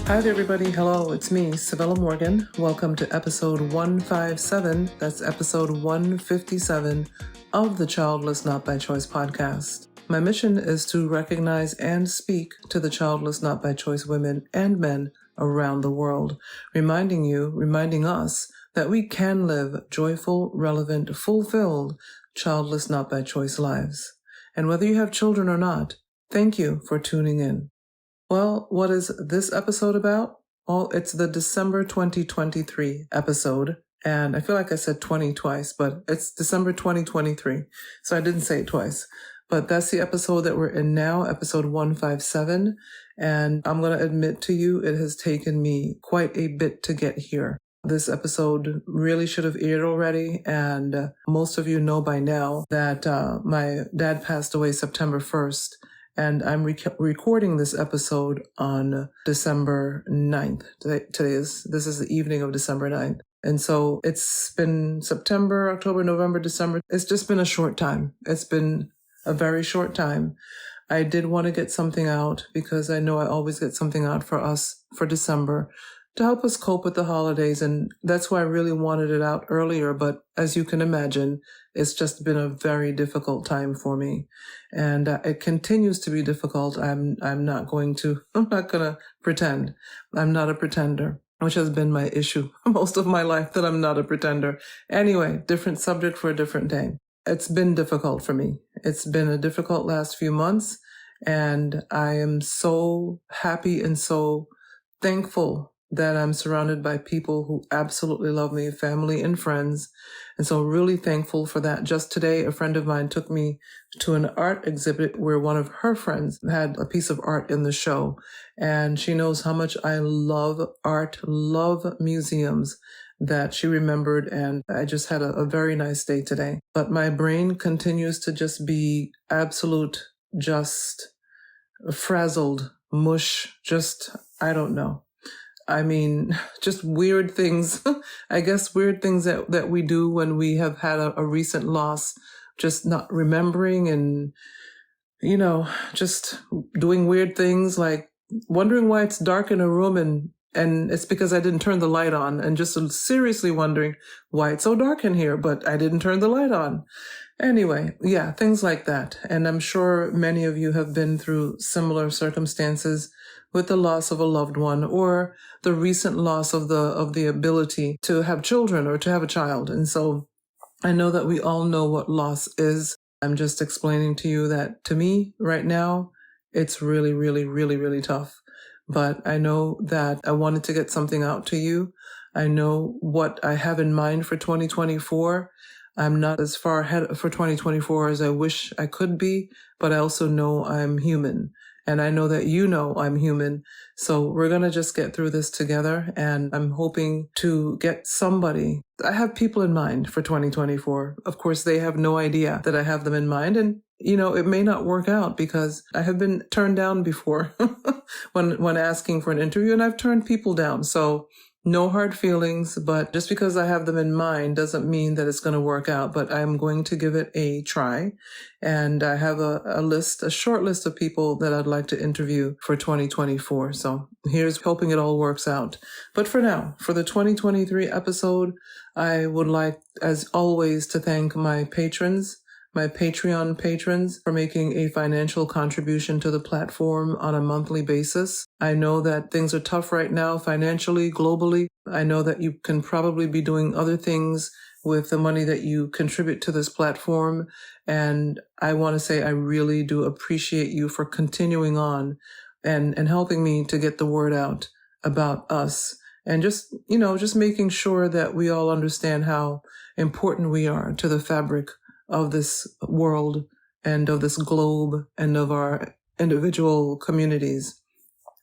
Hi there, everybody. Hello, it's me, Civilla Morgan. Welcome to episode 157. That's episode 157 of the Childless Not by Choice podcast. My mission is to recognize and speak to the childless not by choice women and men around the world, reminding us that we can live joyful, relevant, fulfilled, childless not by choice lives. And whether you have children or not, thank you for tuning in. Well, what is this episode about? Well, it's the December 2023 episode. And I feel like I said 20 twice, but it's December 2023. So I didn't say it twice. But that's the episode that we're in now, episode 157. And I'm going to admit to you, it has taken me quite a bit to get here. This episode really should have aired already. And most of you know by now that my dad passed away September 1st. And I'm recording this episode on December 9th. This is the evening of December 9th. And so it's been September, October, November, December. It's just been a short time. It's been a very short time. I did want to get something out because I know I always get something out for us for December to help us cope with the holidays. And that's why I really wanted it out earlier. But as you can imagine, it's just been a very difficult time for me. And it continues to be difficult. I'm not going to pretend. I'm not a pretender, which has been my issue most of my life, that I'm not a pretender. Anyway, different subject for a different day. It's been difficult for me. It's been a difficult last few months. And I am so happy and so thankful that I'm surrounded by people who absolutely love me, family and friends. And so really thankful for that. Just today, a friend of mine took me to an art exhibit where one of her friends had a piece of art in the show. And she knows how much I love art, love museums, that she remembered. And I just had a very nice day today. But my brain continues to just be absolute, just frazzled, mush, I don't know. I mean, just weird things, I guess weird things that we do when we have had a recent loss, just not remembering and, just doing weird things like wondering why it's dark in a room and it's because I didn't turn the light on, and just seriously wondering why it's so dark in here, but I didn't turn the light on. Anyway, yeah, things like that. And I'm sure many of you have been through similar circumstances with the loss of a loved one or the recent loss of the ability to have children or to have a child. And so I know that we all know what loss is. I'm just explaining to you that to me right now, it's really, really, really, really tough. But I know that I wanted to get something out to you. I know what I have in mind for 2024. I'm not as far ahead for 2024 as I wish I could be, but I also know I'm human. And I know that you know I'm human. So we're going to just get through this together. And I'm hoping to get somebody. I have people in mind for 2024. Of course, they have no idea that I have them in mind. And, it may not work out because I have been turned down before when asking for an interview, and I've turned people down. So no hard feelings, but just because I have them in mind doesn't mean that it's going to work out, but I'm going to give it a try. And I have a short list of people that I'd like to interview for 2024. So here's hoping it all works out. But for now, for the 2023 episode, I would like, as always, to thank my patrons, my Patreon patrons, for making a financial contribution to the platform on a monthly basis. I know that things are tough right now financially, globally. I know that you can probably be doing other things with the money that you contribute to this platform. And I want to say I really do appreciate you for continuing on and helping me to get the word out about us. And just making sure that we all understand how important we are to the fabric of this world and of this globe and of our individual communities.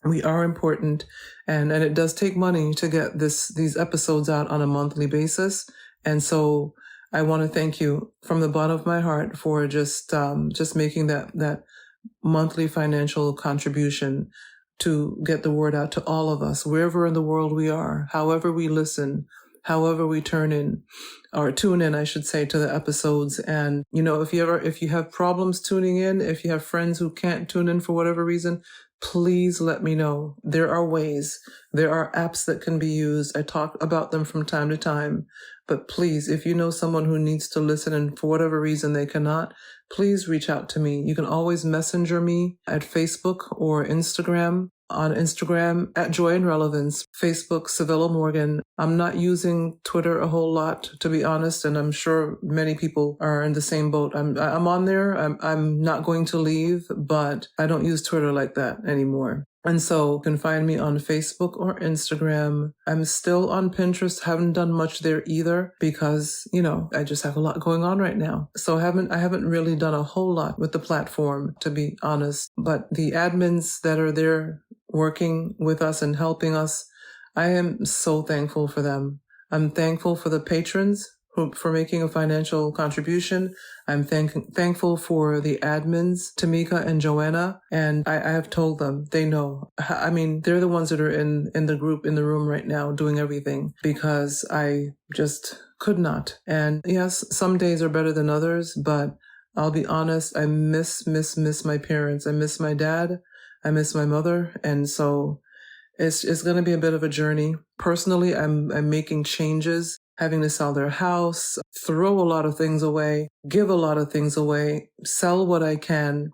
We are important, and it does take money to get these episodes out on a monthly basis. And so I want to thank you from the bottom of my heart for just making that monthly financial contribution to get the word out to all of us, wherever in the world we are, however we listen, however we tune in, I should say, to the episodes. And, if you have problems tuning in, if you have friends who can't tune in for whatever reason, please let me know. There are ways. There are apps that can be used. I talk about them from time to time. But please, if you know someone who needs to listen and for whatever reason they cannot, please reach out to me. You can always messenger me at Facebook or Instagram. On Instagram at Joy and Relevance, Facebook, Civilla Morgan. I'm not using Twitter a whole lot, to be honest, and I'm sure many people are in the same boat. I'm on there. I'm not going to leave, but I don't use Twitter like that anymore. And so you can find me on Facebook or Instagram. I'm still on Pinterest. Haven't done much there either because, I just have a lot going on right now. So I haven't really done a whole lot with the platform, to be honest. But the admins that are there working with us and helping us, I am so thankful for them. I'm thankful for the patrons for making a financial contribution. I'm thankful for the admins, Tamika and Joanna, and I have told them, they know. I mean, they're the ones that are in the group, in the room right now, doing everything because I just could not. And yes, some days are better than others, but I'll be honest, I miss my parents. I miss my dad. I miss my mother. And so it's going to be a bit of a journey. Personally, I'm making changes, having to sell their house, throw a lot of things away, give a lot of things away, sell what I can,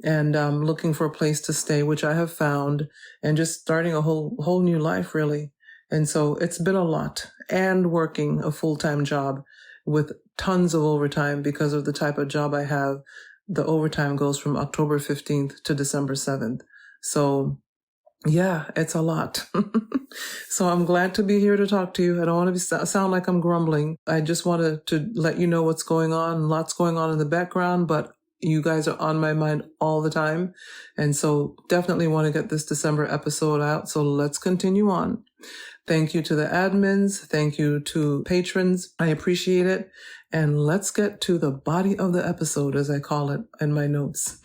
and looking for a place to stay, which I have found, and just starting a whole new life, really. And so it's been a lot, and working a full-time job with tons of overtime because of the type of job I have. The overtime goes from October 15th to December 7th. So yeah, it's a lot. So I'm glad to be here to talk to you. I don't want to sound like I'm grumbling. I just wanted to let you know what's going on. Lots going on in the background, but you guys are on my mind all the time. And so definitely want to get this December episode out. So let's continue on. Thank you to the admins. Thank you to patrons. I appreciate it. And let's get to the body of the episode, as I call it in my notes.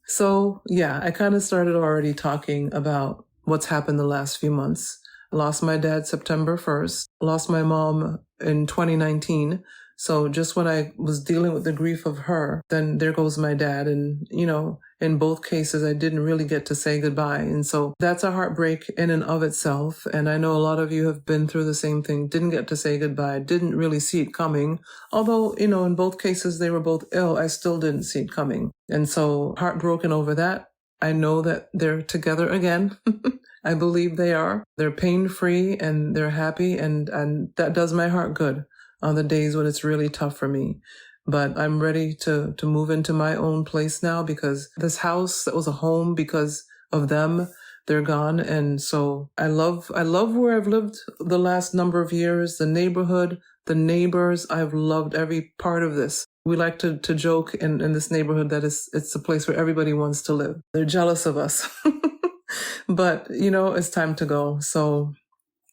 So yeah, I kind of started already talking about what's happened the last few months. I lost my dad September 1st, lost my mom in 2019. So just when I was dealing with the grief of her, then there goes my dad. And, in both cases, I didn't really get to say goodbye. And so that's a heartbreak in and of itself. And I know a lot of you have been through the same thing, didn't get to say goodbye, didn't really see it coming. Although, in both cases, they were both ill, I still didn't see it coming. And so heartbroken over that. I know that they're together again. I believe they are. They're pain-free and they're happy. And that does my heart good on the days when it's really tough for me. But I'm ready to move into my own place now because this house that was a home because of them, they're gone. And so I love where I've lived the last number of years, the neighborhood, the neighbors. I've loved every part of this. We like to joke in this neighborhood that it's a place where everybody wants to live. They're jealous of us. But, it's time to go. So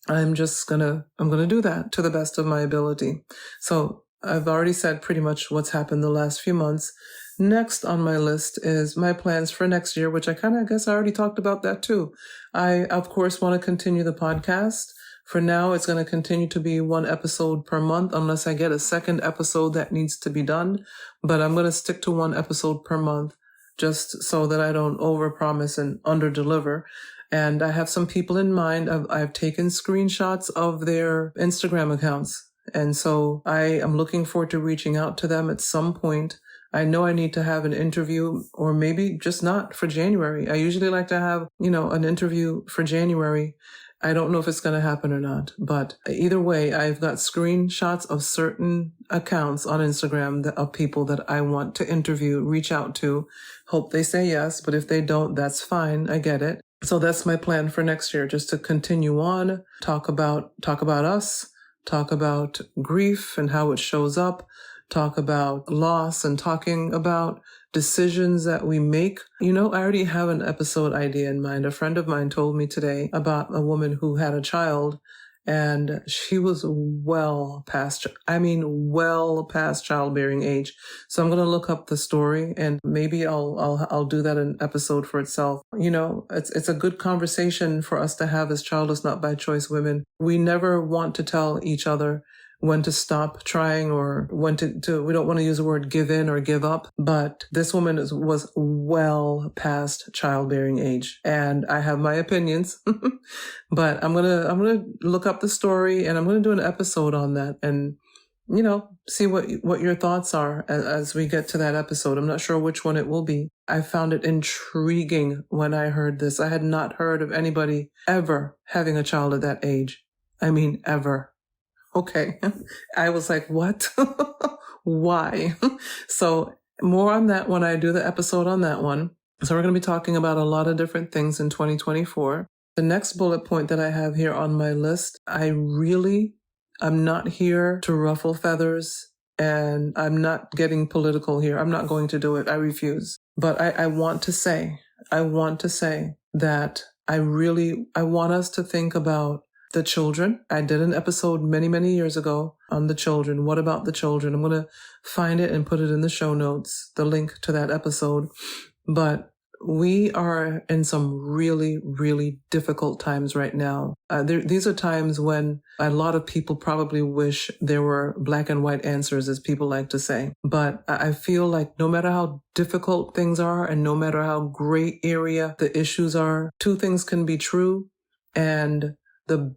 I'm gonna do that to the best of my ability. So I've already said pretty much what's happened the last few months. Next on my list is my plans for next year, which I guess I already talked about that too. I, of course, want to continue the podcast. For now, it's going to continue to be one episode per month unless I get a second episode that needs to be done. But I'm going to stick to one episode per month just so that I don't overpromise and underdeliver. And I have some people in mind. I've taken screenshots of their Instagram accounts. And so I am looking forward to reaching out to them at some point. I know I need to have an interview or maybe just not for January. I usually like to have, an interview for January. I don't know if it's going to happen or not, but either way, I've got screenshots of certain accounts on Instagram of people that I want to interview, reach out to, hope they say yes. But if they don't, that's fine. I get it. So that's my plan for next year, just to continue on, talk about us, talk about grief and how it shows up, talk about loss and talking about decisions that we make. I already have an episode idea in mind. A friend of mine told me today about a woman who had a child and she was well past childbearing age. So I'm going to look up the story and maybe I'll do that in episode for itself. It's a good conversation for us to have as childless, not by choice women. We never want to tell each other when to stop trying or when to we don't want to use the word give in or give up. But this woman was well past childbearing age. And I have my opinions, but I'm going to look up the story and I'm going to do an episode on that and, see what your thoughts are as we get to that episode. I'm not sure which one it will be. I found it intriguing when I heard this. I had not heard of anybody ever having a child at that age. I mean, ever. Okay. I was like, what? Why? So more on that when I do the episode on that one. So we're going to be talking about a lot of different things in 2024. The next bullet point that I have here on my list, I'm not here to ruffle feathers and I'm not getting political here. I'm not going to do it. I refuse. But I want to say that I want us to think about the children. I did an episode many, many years ago on the children. What about the children? I'm going to find it and put it in the show notes, the link to that episode. But we are in some really, really difficult times right now. These are times when a lot of people probably wish there were black and white answers, as people like to say. But I feel like no matter how difficult things are and no matter how gray area the issues are, two things can be true. And the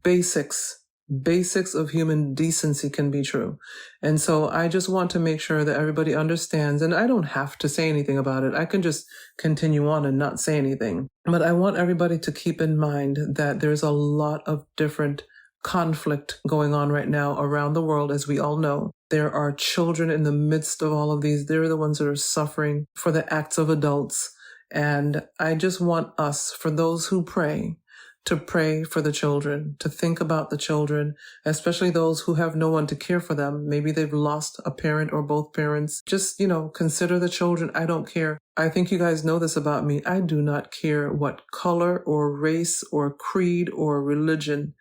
basics of human decency can be true. And so I just want to make sure that everybody understands, and I don't have to say anything about it. I can just continue on and not say anything. But I want everybody to keep in mind that there's a lot of different conflict going on right now around the world, as we all know. There are children in the midst of all of these. They're the ones that are suffering for the acts of adults. And I just want us, for those who pray, to pray for the children, to think about the children, especially those who have no one to care for them. Maybe they've lost a parent or both parents. Just, consider the children. I don't care. I think you guys know this about me. I do not care what color or race or creed or religion.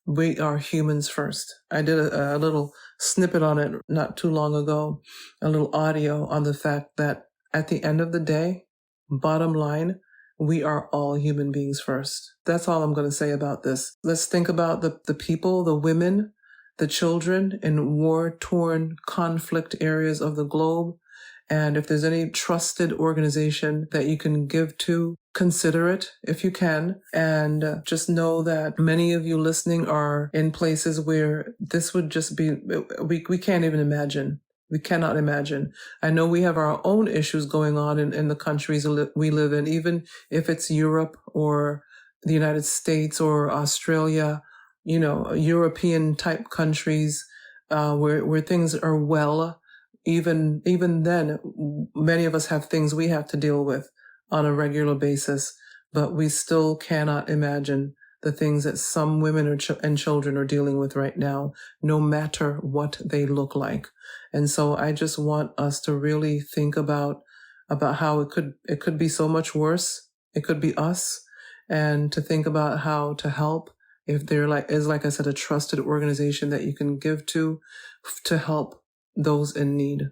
We are humans first. I did a little snippet on it not too long ago, a little audio on the fact that at the end of the day, bottom line, we are all human beings first. That's all I'm going to say about this. Let's think about the people, the women, the children in war-torn conflict areas of the globe. And if there's any trusted organization that you can give to, consider it if you can. And just know that many of you listening are in places where this would just be, we can't even imagine. We cannot imagine. I know we have our own issues going on in the countries we live in, even if it's Europe or the United States or Australia, European type countries, where things are well. Even then, many of us have things we have to deal with on a regular basis, but we still cannot imagine the things that some women and children are dealing with right now, no matter what they look like. And so I just want us to really think about how it could be so much worse. It could be us, and to think about how to help. If there is, like I said, a trusted organization that you can give to help those in need.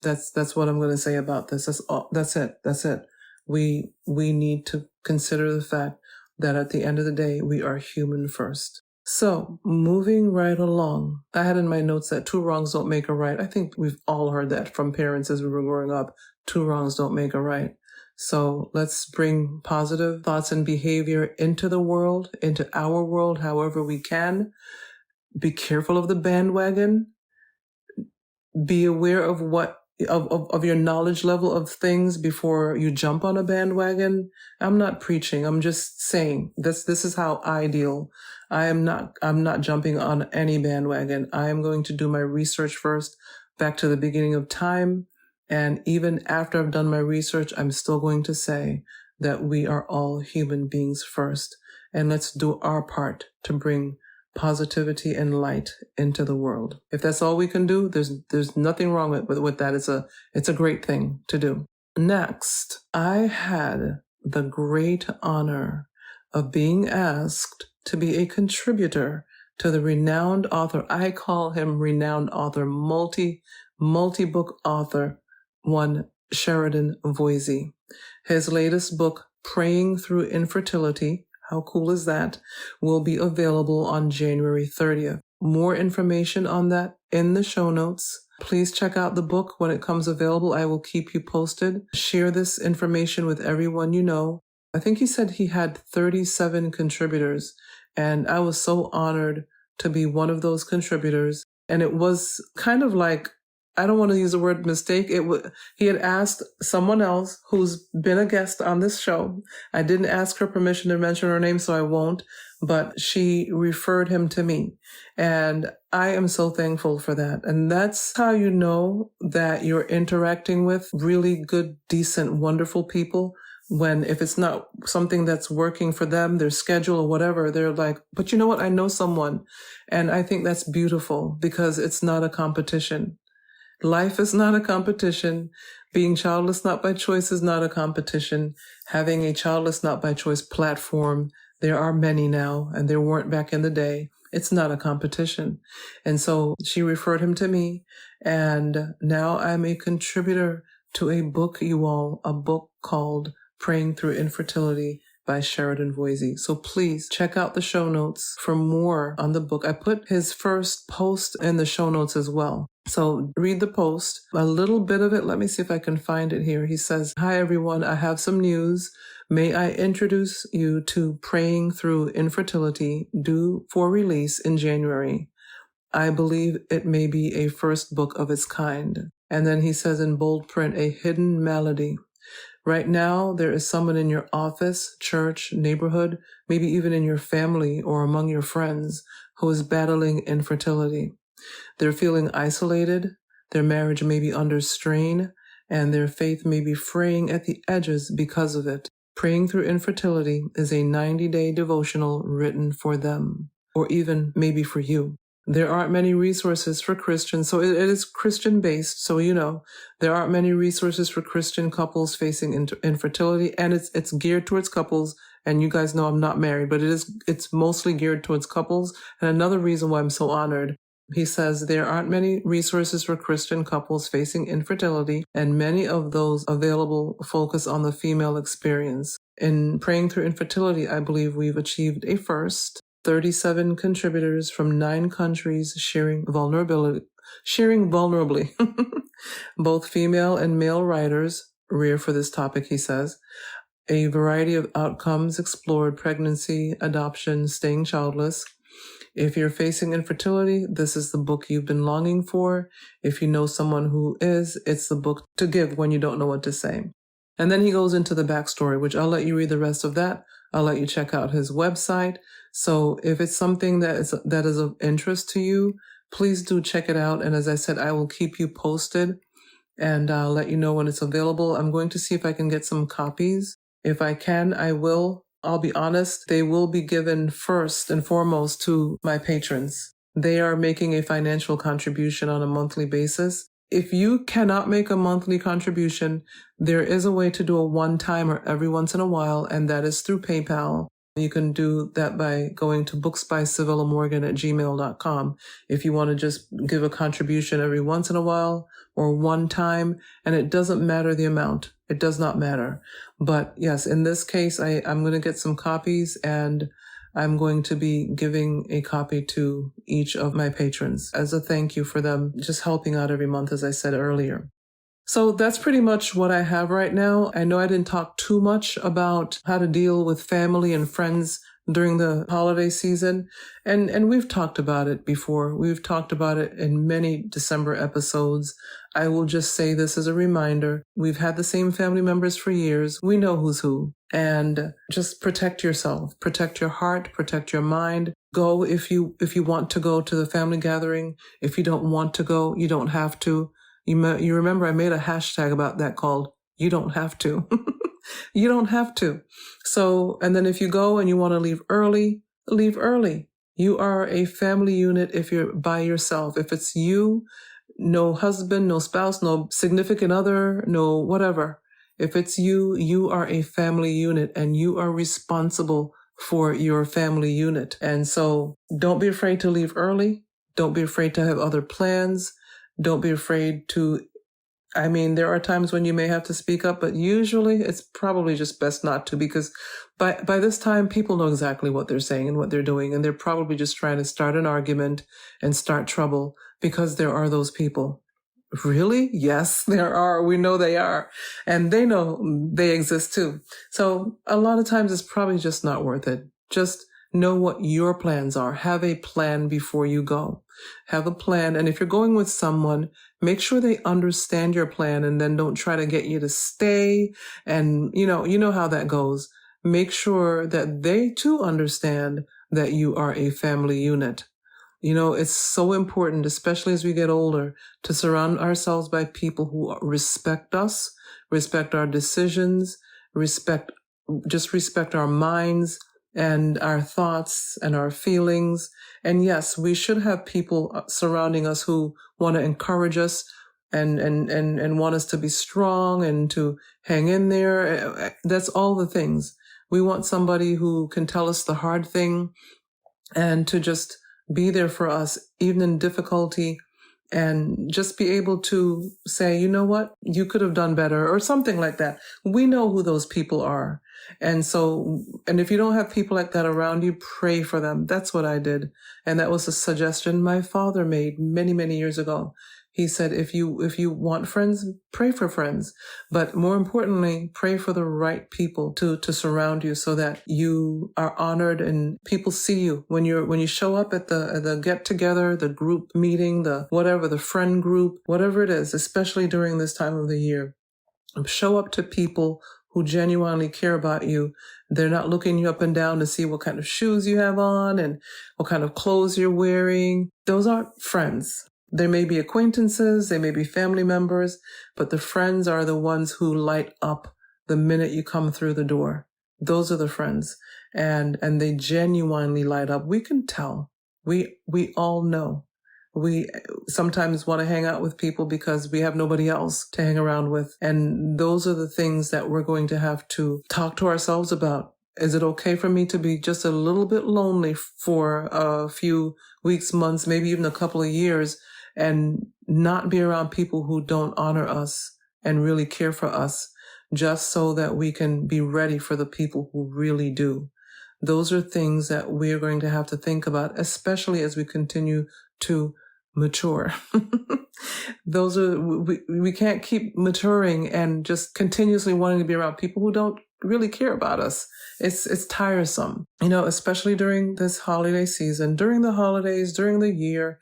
That's what I'm going to say about this. That's it. We need to consider the fact that at the end of the day, we are human first. So moving right along, I had in my notes that 2 wrongs don't make a right. I think we've all heard that from parents as we were growing up. 2 wrongs don't make a right. So let's bring positive thoughts and behavior into the world, into our world, however we can. Be careful of the bandwagon. Be aware of of your knowledge level of things before you jump on a bandwagon. I'm not preaching. I'm just saying this is how I deal. I'm not jumping on any bandwagon. I am going to do my research first, back to the beginning of time. And even after I've done my research, I'm still going to say that we are all human beings first. And let's do our part to bring positivity and light into the world. If that's all we can do, there's nothing wrong with that. It's a great thing to do. Next, I had the great honor of being asked to be a contributor to the renowned author. I call him renowned author, multi-book author, one Sheridan Voisey. His latest book, Praying Through Infertility, how cool is that, will be available on January 30th. more information on that in the show notes. Please check out the book when it comes available. I will keep you posted. Share this information with everyone you know. I think he said he had 37 contributors, and I was so honored to be one of those contributors. And it was kind of like, I don't want to use the word mistake. He had asked someone else who's been a guest on this show. I didn't ask her permission to mention her name, so I won't, but she referred him to me. And I am so thankful for that. And that's how you know that you're interacting with really good, decent, wonderful people. When if it's not something that's working for them, their schedule or whatever, they're like, but you know what? I know someone. And I think that's beautiful because it's not a competition. Life is not a competition. Being childless not by choice is not a competition. Having a childless not by choice platform, there are many now, and there weren't back in the day. It's not a competition. And so she referred him to me, and now I'm a contributor to a book, you all, a book called Praying Through Infertility by Sheridan Voisey. So please check out the show notes for more on the book. I put his first post in the show notes as well. So read the post, a little bit of it. Let me see if I can find it here. He says, "Hi, everyone. I have some news. May I introduce you to Praying Through Infertility, due for release in January. I believe it may be a first book of its kind." And then he says in bold print, "A hidden malady. Right now, there is someone in your office, church, neighborhood, maybe even in your family or among your friends who is battling infertility. They're feeling isolated, their marriage may be under strain, and their faith may be fraying at the edges because of it. Praying Through Infertility is a 90-day devotional written for them, or even maybe for you. There aren't many resources for Christians, so it is Christian-based, so you know, there aren't many resources for Christian couples facing infertility, and it's geared towards couples, and you guys know I'm not married, but it's mostly geared towards couples. And another reason why I'm so honored, he says, there aren't many resources for Christian couples facing infertility, and many of those available focus on the female experience. In Praying Through Infertility, I believe we've achieved a first. 37 contributors from 9 countries sharing vulnerably. Both female and male writers, rare for this topic, he says. A variety of outcomes explored: pregnancy, adoption, staying childless. If you're facing infertility, this is the book you've been longing for. If you know someone who is, it's the book to give when you don't know what to say. And then he goes into the backstory, which I'll let you read the rest of that. I'll let you check out his website. So if it's something that is of interest to you, please do check it out. And as I said, I will keep you posted and I'll let you know when it's available. I'm going to see if I can get some copies. If I can, I will. I'll be honest, they will be given first and foremost to my patrons. They are making a financial contribution on a monthly basis. If you cannot make a monthly contribution, there is a way to do a one-timer every once in a while, and that is through PayPal. You can do that by going to booksbycivillamorgan@gmail.com if you want to just give a contribution every once in a while or one time, and it doesn't matter the amount. It does not matter. But yes, in this case, I'm going to get some copies, and I'm going to be giving a copy to each of my patrons as a thank you for them just helping out every month, as I said earlier. So that's pretty much what I have right now. I know I didn't talk too much about how to deal with family and friends during the holiday season. And we've talked about it before. We've talked about it in many December episodes. I will just say this as a reminder. We've had the same family members for years. We know who's who. And just protect yourself, protect your heart, protect your mind. Go if you want to go to the family gathering. If you don't want to go, you don't have to. You remember I made a hashtag about that called "You Don't Have to." You don't have to. So, and then if you go and you want to leave early, leave early. You are a family unit if you're by yourself. If it's you, no husband, no spouse, no significant other, no whatever. If it's you, you are a family unit and you are responsible for your family unit. And so don't be afraid to leave early. Don't be afraid to have other plans. Don't be afraid to I mean, there are times when you may have to speak up, but usually it's probably just best not to, because by this time, people know exactly what they're saying and what they're doing, and they're probably just trying to start an argument and start trouble, because there are those people. Really? Yes, there are. We know they are. And they know they exist too. So a lot of times it's probably just not worth it. Just know what your plans are. Have a plan before you go. Have a plan. And if you're going with someone, make sure they understand your plan, and then don't try to get you to stay. And you know how that goes. Make sure that they too understand that you are a family unit. It's so important, especially as we get older, to surround ourselves by people who respect us, respect our decisions, respect our minds and our thoughts and our feelings. And yes, we should have people surrounding us who want to encourage us and want us to be strong and to hang in there. That's all the things. We want somebody who can tell us the hard thing and to just be there for us, even in difficulty, and just be able to say, you know what, you could have done better, or something like that. We know who those people are. And if you don't have people like that around you, pray for them. That's what I did. And that was a suggestion my father made many, many years ago. He said, if you want friends, pray for friends. But more importantly, pray for the right people to surround you, so that you are honored and people see you when you show up at the get together, the group meeting, the friend group, whatever it is, especially during this time of the year. Show up to people who genuinely care about you. They're not looking you up and down to see what kind of shoes you have on and what kind of clothes you're wearing. Those aren't friends. There may be acquaintances, they may be family members, but the friends are the ones who light up the minute you come through the door. Those are the friends. And they genuinely light up. We can tell. We all know. We sometimes want to hang out with people because we have nobody else to hang around with. And those are the things that we're going to have to talk to ourselves about. Is it okay for me to be just a little bit lonely for a few weeks, months, maybe even a couple of years, and not be around people who don't honor us and really care for us, just so that we can be ready for the people who really do? Those are things that we're going to have to think about, especially as we continue to mature. We can't keep maturing and just continuously wanting to be around people who don't really care about us. It's tiresome, especially during this holiday season, during the holidays, during the year.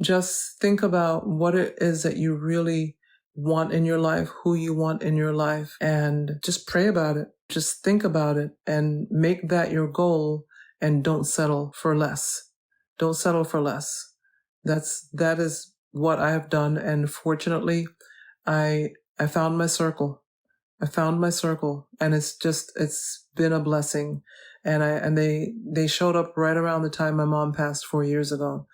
Just think about what it is that you really want in your life, who you want in your life, and just pray about it. Just think about it and make that your goal, and don't settle for less. Don't settle for less. That is what I have done. And fortunately, I found my circle. And it's been a blessing. And they showed up right around the time my mom passed 4 years ago.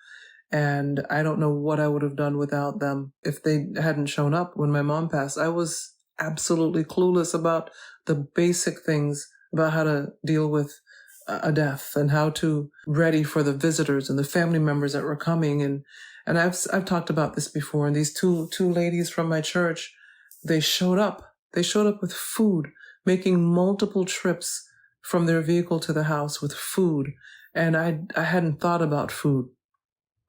And I don't know what I would have done without them if they hadn't shown up when my mom passed. I was absolutely clueless about the basic things about how to deal with a death and how to ready for the visitors and the family members that were coming. And I've talked about this before. And these two ladies from my church, they showed up. They showed up with food, making multiple trips from their vehicle to the house with food. And I hadn't thought about food.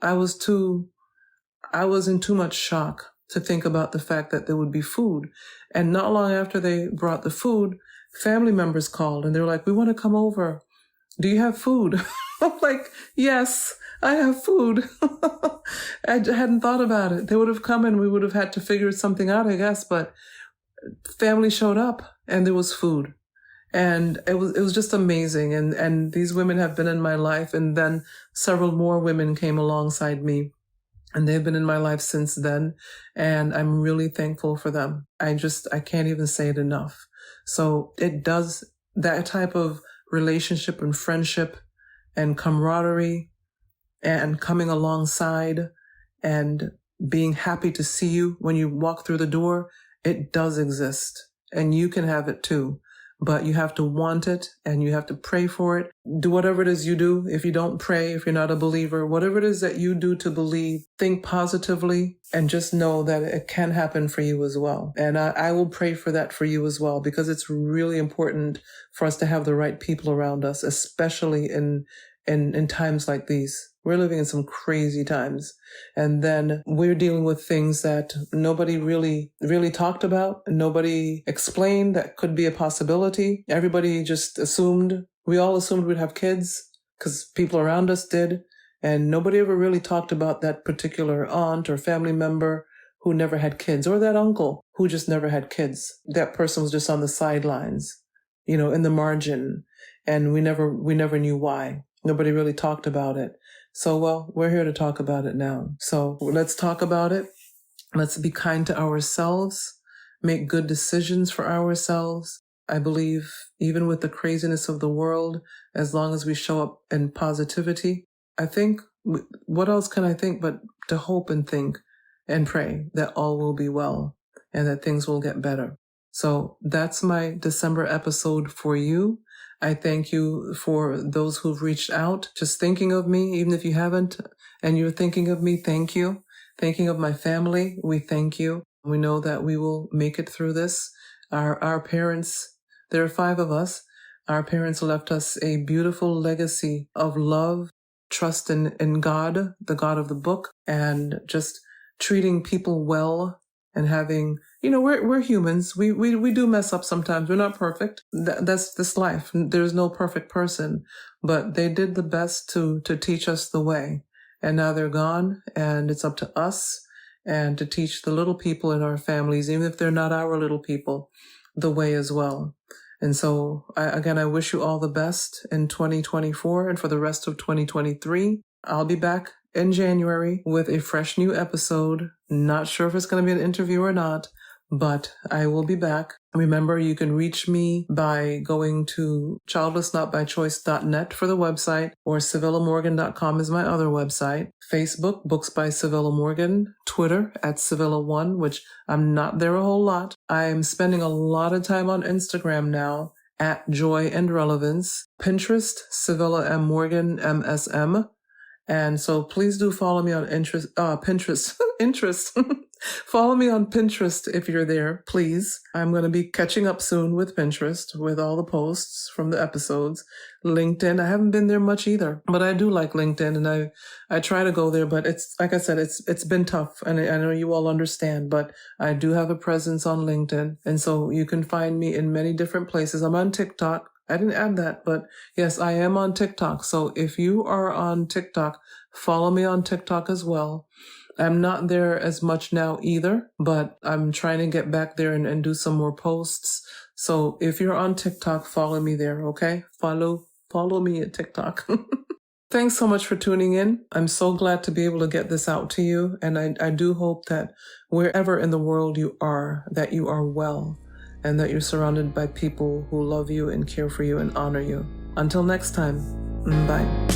I was in too much shock to think about the fact that there would be food. And not long after they brought the food, family members called and they were like, "We want to come over. Do you have food?" I'm like, "Yes, I have food." I hadn't thought about it. They would have come and we would have had to figure something out, I guess. But family showed up and there was food. And it was just amazing. And these women have been in my life. And then several more women came alongside me. And they've been in my life since then. And I'm really thankful for them. I can't even say it enough. So it does, that type of relationship and friendship and camaraderie and coming alongside and being happy to see you when you walk through the door, it does exist. And you can have it too. but you have to want it and you have to pray for it. Do whatever it is you do. If you don't pray, if you're not a believer, whatever it is that you do to believe, think positively and just know that it can happen for you as well. And I will pray for that for you as well, because it's really important for us to have the right people around us, especially in times like these. We're living in some crazy times. And then we're dealing with things that nobody really talked about. Nobody explained that could be a possibility. Everybody just assumed, we all assumed we'd have kids because people around us did. And nobody ever really talked about that particular aunt or family member who never had kids, or that uncle who just never had kids. That person was just on the sidelines, in the margin. And we never knew why. Nobody really talked about it. So, well, we're here to talk about it now. So let's talk about it. Let's be kind to ourselves, make good decisions for ourselves. I believe even with the craziness of the world, as long as we show up in positivity, I think, what else can I think but to hope and think and pray that all will be well and that things will get better. So that's my December episode for you. I thank you for those who've reached out, just thinking of me, even if you haven't, and you're thinking of me, thank you. Thinking of my family, we thank you. We know that we will make it through this. Our parents, there are 5 of us. Our parents left us a beautiful legacy of love, trust in God, the God of the book, and just treating people well and having, we're humans. We do mess up sometimes. We're not perfect. That's this life. There's no perfect person, but they did the best to teach us the way. And now they're gone, and it's up to us and to teach the little people in our families, even if they're not our little people, the way as well. And so I wish you all the best in 2024 and for the rest of 2023. I'll be back in January with a fresh new episode. Not sure if it's going to be an interview or not, but I will be back. Remember, you can reach me by going to childlessnotbychoice.net for the website, or CivillaMorgan.com is my other website. Facebook, Books by Civilla Morgan. Twitter, @Civilla1, which I'm not there a whole lot. I'm spending a lot of time on Instagram now, @Joy and Relevance. Pinterest, Civilla M. Morgan, MSM. And so please do follow me on Pinterest. Follow me on Pinterest if you're there, please. I'm going to be catching up soon with Pinterest, with all the posts from the episodes. LinkedIn, I haven't been there much either, but I do like LinkedIn, and I try to go there, but it's, like I said, it's been tough, and I know you all understand, but I do have a presence on LinkedIn, and so you can find me in many different places. I'm on TikTok. I didn't add that, but yes, I am on TikTok. So if you are on TikTok, follow me on TikTok as well. I'm not there as much now either, but I'm trying to get back there and do some more posts. So if you're on TikTok, follow me there, okay? Follow me at TikTok. Thanks so much for tuning in. I'm so glad to be able to get this out to you. And I do hope that wherever in the world you are, that you are well, and that you're surrounded by people who love you and care for you and honor you. Until next time, bye.